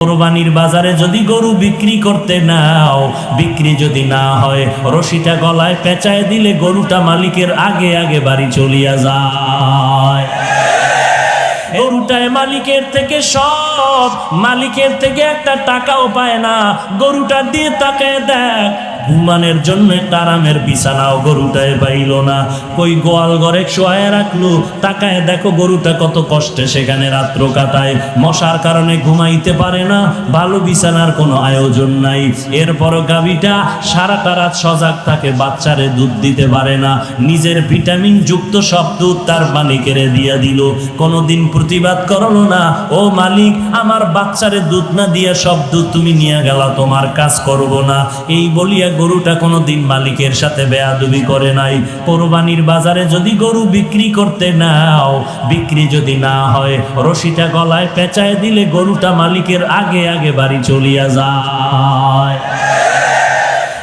কোরবানির বাজারে যদি গরু বিক্রি করতে নাও, বিক্রি যদি না হয়, রশিটা গলায় পেঁচায় দিলে গরুটা মালিকের আগে আগে বাড়ি চলিয়া যায়। গরুটায় মালিকের থেকে সব, মালিকের থেকে একটা টাকাও পায় না। গরুটা দিয়ে তাকায় দেখ, ঘুমানোর জন্য একটা আরামের বিছানাও গরুটায় পাইল না। কই গোয়াল ঘরে শোয়ায় রাখলো, তাকায় দেখো গরুটা কত কষ্টে সেখানে রাত্র কাটায়। মশার কারণে ঘুমাইতে পারে না, ভালো বিছানার কোনো আয়োজন নাই। এরপরও গাভীটা সারাটা রাত সজাগ থাকে, বাচ্চারে দুধ দিতে পারে না। নিজের ভিটামিন যুক্ত সব দুধ তার মালিকের দিয়া দিল, কোনোদিন প্রতিবাদ করলো না, ও মালিক আমার বাচ্চারে দুধ না দিয়া সব দুধ তুমি নিয়ে গেলা, তোমার কাজ করব না। এই বলিয়া গরুটা কোনোদিন মালিকের সাথে বেয়াদবি করে নাই। কোরবানির বাজারে যদি গরু বিক্রি করতে নাও, বিক্রি যদি না হয়, রশিটা গলায় পেঁচায় দিলে গরুটা মালিকের আগে আগে বাড়ি চলিয়া যায়।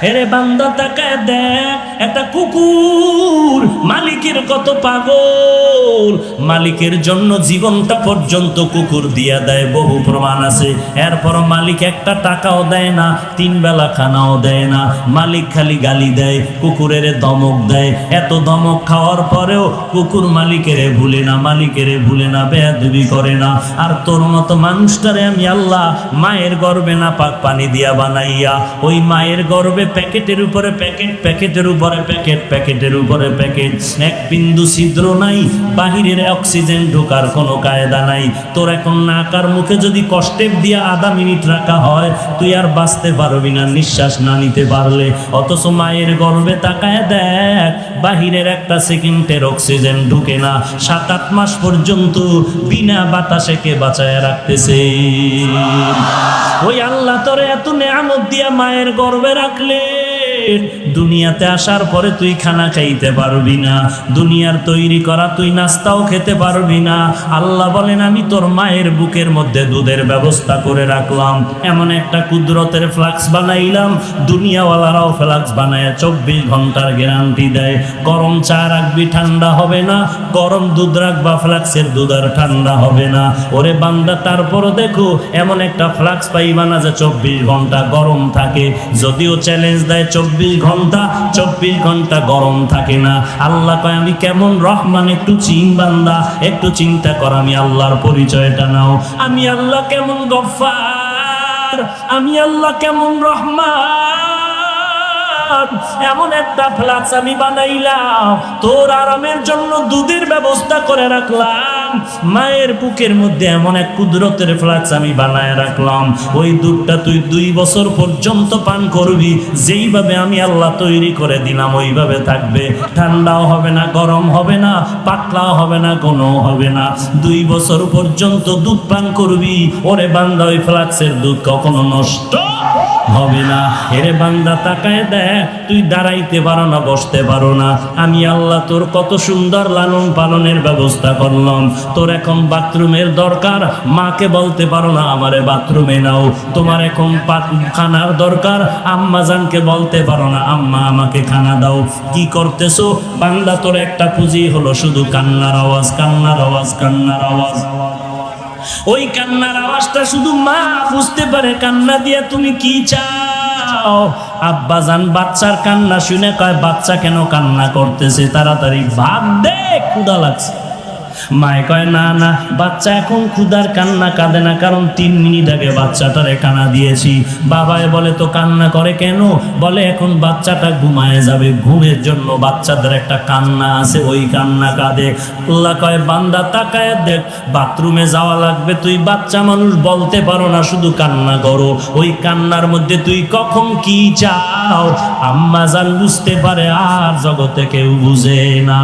এরে বান্দা তাকায় দেখ, একটা কুকুর মালিকের কত পাগল, মালিকের জন্য জীবনটা পর্যন্ত কুকুর দিয়া দেয়, বহু প্রমাণ আছে। এরপর মালিক একটা টাকাও দেয় না, 3 বেলা খানাও দেয় না, মালিক খালি গালি দেয়, কুকুরের দমক দেয়। এত দমক খাওয়ার পরেও কুকুর মালিকেরে ভুলে না, মালিকেরে ভুলে না, বেয়াদবি করে না। আর তোর মতো মানুষটারে আমি আল্লাহ মায়ের গর্ভে না পাক পানি দিয়া বানাইয়া, ওই মায়ের গর্ভে প্যাকেটের উপরে প্যাকেট, প্যাকেটের উপরে প্যাকেট, প্যাকেটের উপরে প্যাকেট, এক বিন্দু ছিদ্র নাই, বাহিরের অক্সিজেন ঢোকার কোনো কায়দা নাই। তোর এখন নাকার মুখে যদি কষ্টেপ দিয়া আধা মিনিট রাখা হয়, তুই আর বাঁচতে পারবি না নিঃশ্বাস না নিতে পারলে। অথচ মায়ের গর্ভে তাকায় দেখ, বাহিরের একটা সেকেন্ডের অক্সিজেন ঢুকে না, 7-8 মাস পর্যন্ত বিনা বাতাসে কে বাঁচায় রাখতেছে। ওই আল্লাহ তোরে এত নেয়ামত দিয়া মায়ের গর্ভে রাখলে, দুনিয়াতে আসার পরে তুই খানা খাইতে পারবি না, দুনিয়ার তৈরি করা তুই নাস্তাও খেতে পারবি না। আল্লাহ বলেন আমি তোর মায়ের বুকের মধ্যে দুধের ব্যবস্থা করে রাখলাম, এমন একটা কুদরতের ফ্লাক্স বানাইলাম, দুনিয়াওয়ালারাও ফ্লাক্স বানায় 24 ঘন্টার গ্যারান্টি দেয়। গরম চা রাখবি ঠান্ডা হবে না, গরম দুধ রাখবা ফ্লাক্সের দুধ আর ঠান্ডা হবে না। ওরে বান্দা তারপরও দেখো এমন একটা ফ্লাক্স পাইবা না যে 24 ঘন্টা গরম থাকে। যদিও চ্যালেঞ্জ দেয় 24 ঘন্টা গরম থাকে না। আল্লাহ কয় আমি কেমন রহমান, একটু বান্দা, একটু চিন্তা কর, আমি আল্লাহর পরিচয়টা নাও। আমি আল্লাহ কেমন গফফার, আমি আল্লাহ কেমন রহমান। এমন একটা ফ্লাক্স আমি বানাইলাম, তোর আরামের জন্য দুধের ব্যবস্থা করে রাখলাম। মায়ের বুকের মধ্যে এমন এক কুদরতের ফ্লাক্স আমি বানায় রাখলাম, ওই দুধটা তুই 2 বছর পর্যন্ত পান করবি। যেইভাবে আমি আল্লাহ তৈরি করে দিলাম ওইভাবে থাকবে, ঠান্ডাও হবে না, গরম হবে না, পাতলাও হবে না, ঘনও হবে না। 2 বছর পর্যন্ত দুধ পান করবি। ওরে বান্দা ওই ফ্লাক্সের দুধ কখনো নষ্ট হবে না। এরে বান্দা তাকায় দেখ, তুই দাঁড়াইতে পারো না, বসতে পারো না, আমি আল্লাহ তোর কত সুন্দর লালন পালনের ব্যবস্থা করলাম। তোর এখন বাথরুমের দরকার, মাকে বলতে পারো না আমারে বাথরুমে নাও। তোমার এখন খানার দরকার, আম্মা জানকে বলতে পারো না আম্মা আমাকে খানা দাও। কি করতেছো বান্দা? তোর একটা পুঁজি হলো শুধু কান্নার আওয়াজ, কান্নার আওয়াজ, কান্নার আওয়াজ। ওই কান্নার আওয়াজটা শুধু মা বুঝতে পারে। কান্না দিয়ে তুমি কি চাও? আব্বা জান বাচ্চার কান্না শুনে কয় বাচ্চা কেন কান্না করতেছে, তাড়াতাড়ি ভাত দে, ক্ষুধা লাগছে। মায়ে কয় না না, বাচ্চা এখন ক্ষুধার কান্না কাঁদে না, কারণ 3 মিনিট আগে বাচ্চাটারে কান্না দিয়েছি। বাবায় বলে তো কান্না করে কেন? বলে এখন বাচ্চাটা ঘুমায় যাবে, ঘুমের জন্য বাচ্চাদের একটা কান্না আছে, ওই কান্না কাঁদে। আল্লাহ কয় বান্দা তাকায় দেখ, বাথরুমে যাওয়া লাগবে, তুই বাচ্চা মানুষ বলতে পারো না, শুধু কান্না করো। ওই কান্নার মধ্যে তুই কখন কি চাও আম্মা জান বুঝতে পারে, আর জগতে কেউ বুঝে না।